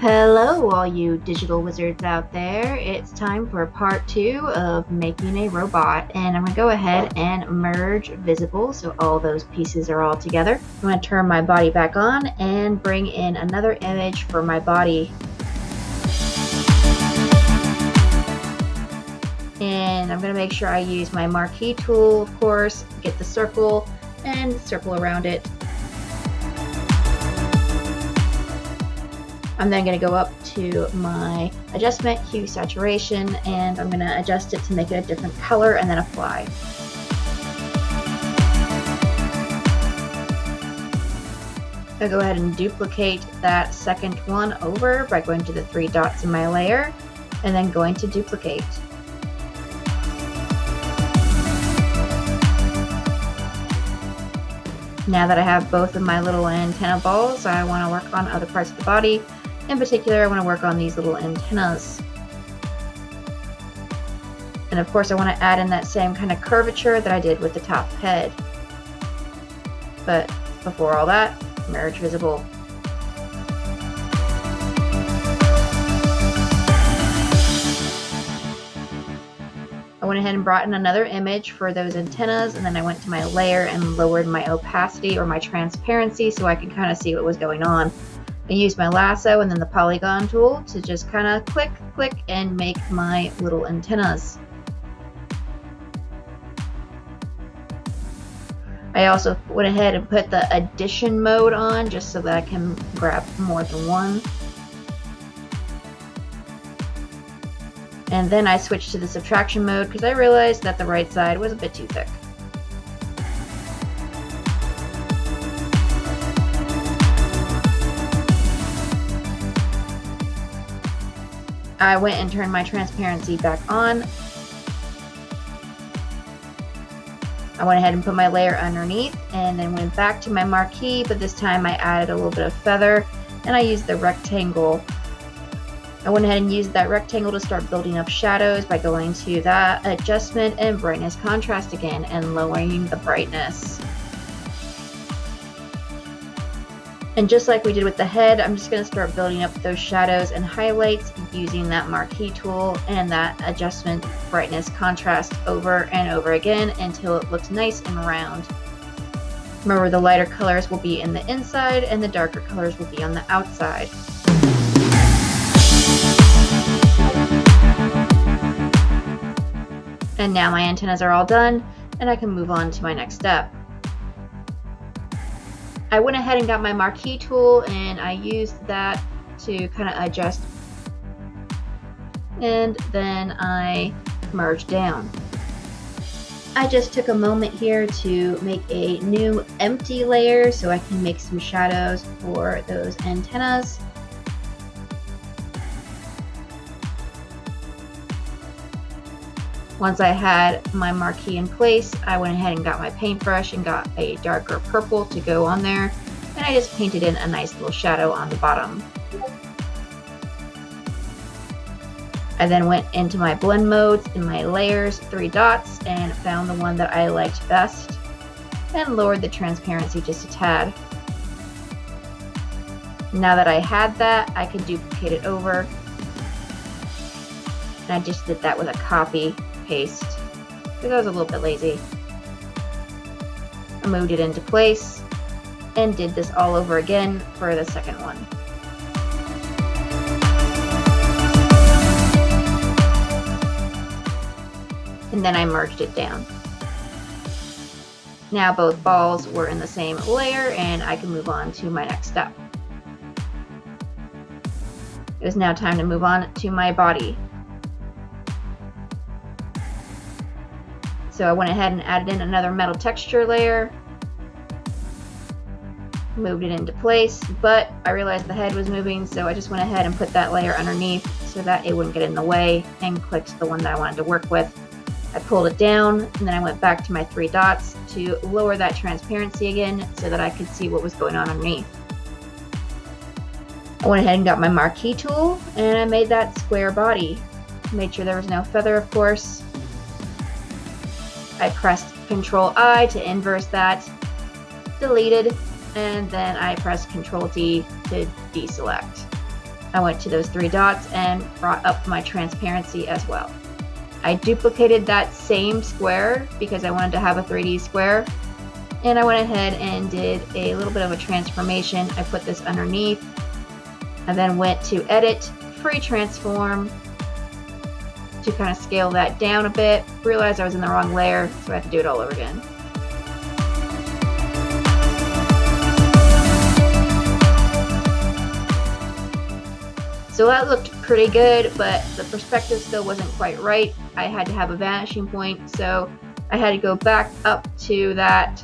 Hello, all you digital wizards out there. It's time for part 2 of making a robot, and I'm going to go ahead and merge visible so all those pieces are all together. I'm going to turn my body back on and bring in another image for my body. And I'm going to make sure I use my marquee tool, of course, get the circle and circle around it. I'm then going to go up to my adjustment, hue, saturation, and I'm going to adjust it to make it a different color and then apply. I'll go ahead and duplicate that second one over by going to the 3 dots in my layer and then going to duplicate. Now that I have both of my little antenna balls, I want to work on other parts of the body. In particular, I want to work on these little antennas. And of course, I want to add in that same kind of curvature that I did with the top head. But before all that, merge visible. I went ahead and brought in another image for those antennas, and then I went to my layer and lowered my opacity or my transparency so I could kind of see what was going on. I used my lasso and then the polygon tool to just kind of click, and make my little antennas. I also went ahead and put the addition mode on just so that I can grab more than one. And then I switched to the subtraction mode because I realized that the right side was a bit too thick. I went and turned my transparency back on. I went ahead and put my layer underneath and then went back to my marquee, but this time I added a little bit of feather and I used the rectangle. I went ahead and used that rectangle to start building up shadows by going to that adjustment and brightness contrast again and lowering the brightness. And just like we did with the head, I'm just going to start building up those shadows and highlights using that marquee tool and that adjustment brightness contrast over and over again until it looks nice and round. Remember, the lighter colors will be in the inside and the darker colors will be on the outside. And now my antennas are all done and I can move on to my next step. I went ahead and got my marquee tool and I used that to kind of adjust, and then I merged down. I just took a moment here to make a new empty layer so I can make some shadows for those antennas. Once I had my marquee in place, I went ahead and got my paintbrush and got a darker purple to go on there, and I just painted in a nice little shadow on the bottom. I then went into my blend modes in my layers, 3 dots, and found the one that I liked best and lowered the transparency just a tad. Now that I had that, I could duplicate it over, and I just did that with a copy paste because I was a little bit lazy. I moved it into place and did this all over again for the second one. And then I merged it down. Now both balls were in the same layer and I can move on to my next step. It is now time to move on to my body. So I went ahead and added in another metal texture layer, moved it into place, but I realized the head was moving, so I just went ahead and put that layer underneath so that it wouldn't get in the way and clicked the one that I wanted to work with. I pulled it down and then I went back to my 3 dots to lower that transparency again so that I could see what was going on underneath. I went ahead and got my marquee tool and I made that square body. Made sure there was no feather, of course. I pressed Ctrl I to inverse that, deleted, and then I pressed Ctrl D to deselect. I went to those 3 dots and brought up my transparency as well. I duplicated that same square because I wanted to have a 3D square, and I went ahead and did a little bit of a transformation. I put this underneath. I then went to edit, free transform, to kind of scale that down a bit. Realized I was in the wrong layer, so I had to do it all over again. So that looked pretty good, but the perspective still wasn't quite right. I had to have a vanishing point, so I had to go back up to that,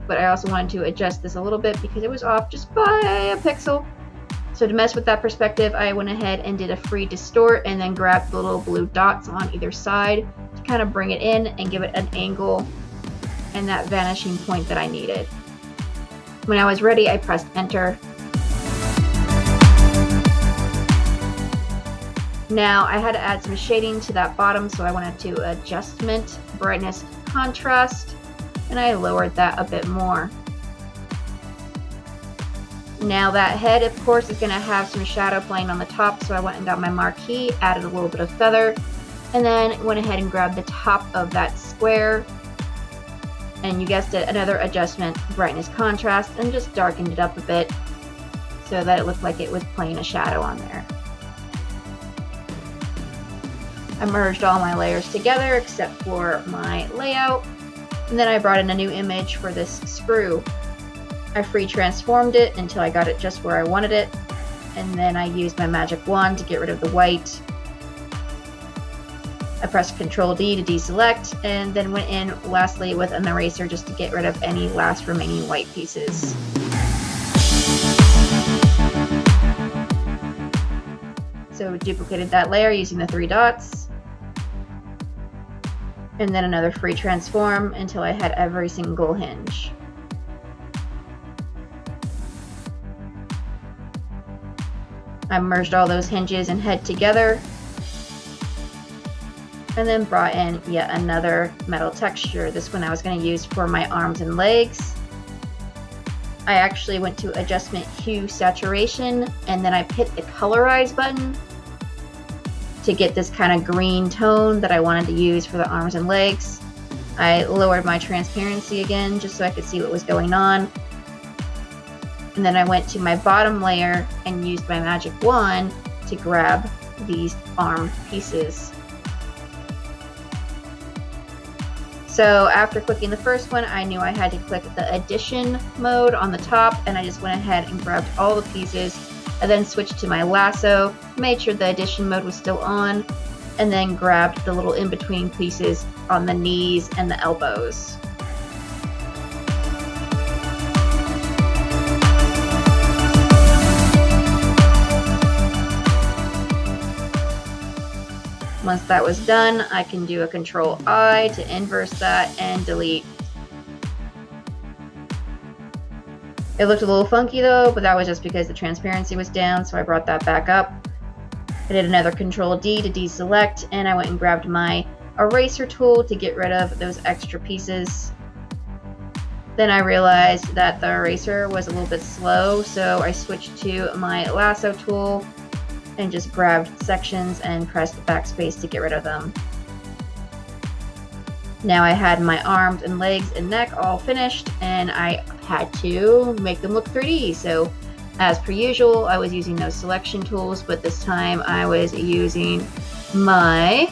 but I also wanted to adjust this a little bit because it was off just by a pixel. So to mess with that perspective, I went ahead and did a free distort and then grabbed the little blue dots on either side to kind of bring it in and give it an angle and that vanishing point that I needed. When I was ready, I pressed enter. Now I had to add some shading to that bottom, so I went to adjustment, brightness, contrast, and I lowered that a bit more. Now that head, of course, is going to have some shadow playing on the top, so I went and got my marquee, added a little bit of feather, and then went ahead and grabbed the top of that square, and you guessed it, another adjustment, brightness, contrast, and just darkened it up a bit so that it looked like it was playing a shadow on there. I merged all my layers together except for my layout, and then I brought in a new image for this screw. I free transformed it until I got it just where I wanted it, and then I used my magic wand to get rid of the white. I pressed Ctrl D to deselect, and then went in lastly with an eraser just to get rid of any last remaining white pieces. So duplicated that layer using the 3 dots, and then another free transform until I had every single hinge. I merged all those hinges and head together, and then brought in yet another metal texture. This one I was going to use for my arms and legs. I actually went to adjustment, hue, saturation, and then I hit the colorize button to get this kind of green tone that I wanted to use for the arms and legs. I lowered my transparency again just so I could see what was going on. And then I went to my bottom layer and used my magic wand to grab these arm pieces. So after clicking the first one, I knew I had to click the addition mode on the top, and I just went ahead and grabbed all the pieces. I then switched to my lasso, made sure the addition mode was still on, and then grabbed the little in-between pieces on the knees and the elbows. Once that was done, I can do a Control-I to inverse that and delete. It looked a little funky though, but that was just because the transparency was down, so I brought that back up. I did another Control-D to deselect, and I went and grabbed my eraser tool to get rid of those extra pieces. Then I realized that the eraser was a little bit slow, so I switched to my lasso tool and just grabbed sections and pressed backspace to get rid of them. Now I had my arms and legs and neck all finished, and I had to make them look 3D. So as per usual, I was using those selection tools, but this time I was using my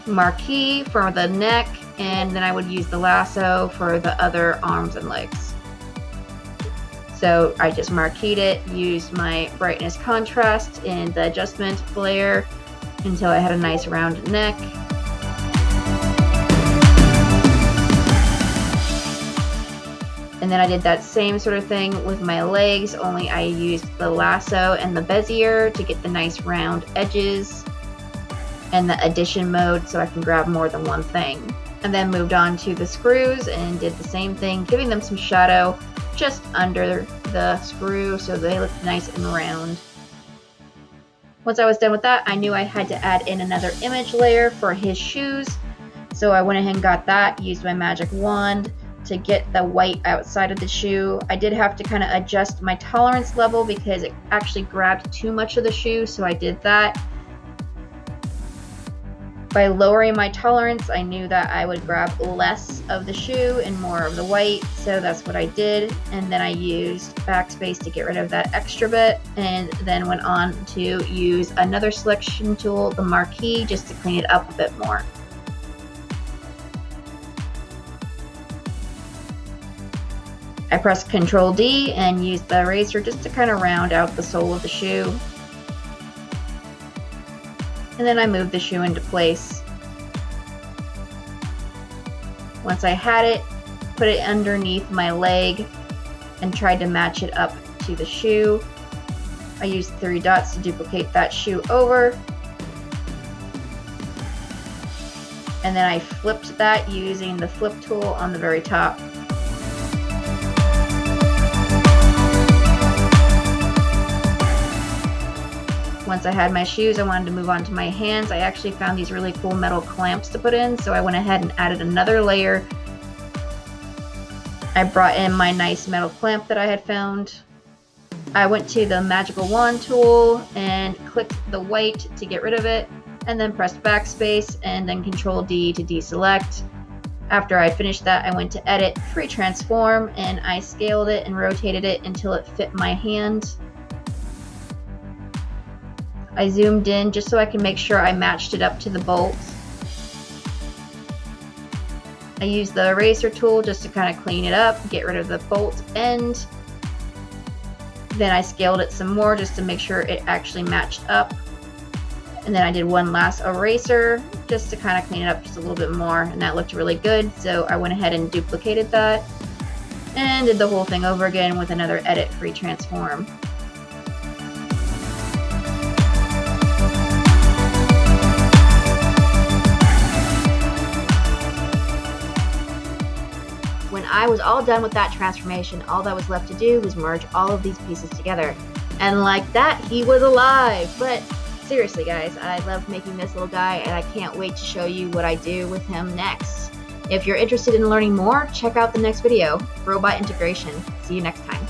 marquee for the neck, and then I would use the lasso for the other arms and legs. So I just marqueed it, used my brightness contrast in the adjustment layer until I had a nice round neck. And then I did that same sort of thing with my legs, only I used the lasso and the Bezier to get the nice round edges and the addition mode so I can grab more than one thing. And then moved on to the screws and did the same thing, giving them some shadow just under the screw so they look nice and round. Once I was done with that, I knew I had to add in another image layer for his shoes. So I went ahead and got that, used my magic wand to get the white outside of the shoe. I did have to kind of adjust my tolerance level because it actually grabbed too much of the shoe, so I did that. By lowering my tolerance, I knew that I would grab less of the shoe and more of the white, so that's what I did. And then I used backspace to get rid of that extra bit, and then went on to use another selection tool, the Marquee, just to clean it up a bit more. I pressed Ctrl D and used the eraser just to kind of round out the sole of the shoe. And then I moved the shoe into place. Once I had it, put it underneath my leg and tried to match it up to the shoe. I used 3 dots to duplicate that shoe over. And then I flipped that using the flip tool on the very top. Once I had my shoes, I wanted to move on to my hands. I actually found these really cool metal clamps to put in, so I went ahead and added another layer. I brought in my nice metal clamp that I had found. I went to the magical wand tool and clicked the white to get rid of it, and then pressed backspace and then Ctrl D to deselect. After I finished that, I went to edit, free transform, and I scaled it and rotated it until it fit my hand. I zoomed in just so I can make sure I matched it up to the bolt. I used the eraser tool just to kind of clean it up, get rid of the bolt end. Then I scaled it some more just to make sure it actually matched up. And then I did one last eraser just to kind of clean it up just a little bit more, and that looked really good. So I went ahead and duplicated that and did the whole thing over again with another edit, free transform. When I was all done with that transformation, all that was left to do was merge all of these pieces together. And like that, he was alive. But seriously, guys, I love making this little guy, and I can't wait to show you what I do with him next. If you're interested in learning more, check out the next video, Robot Integration. See you next time.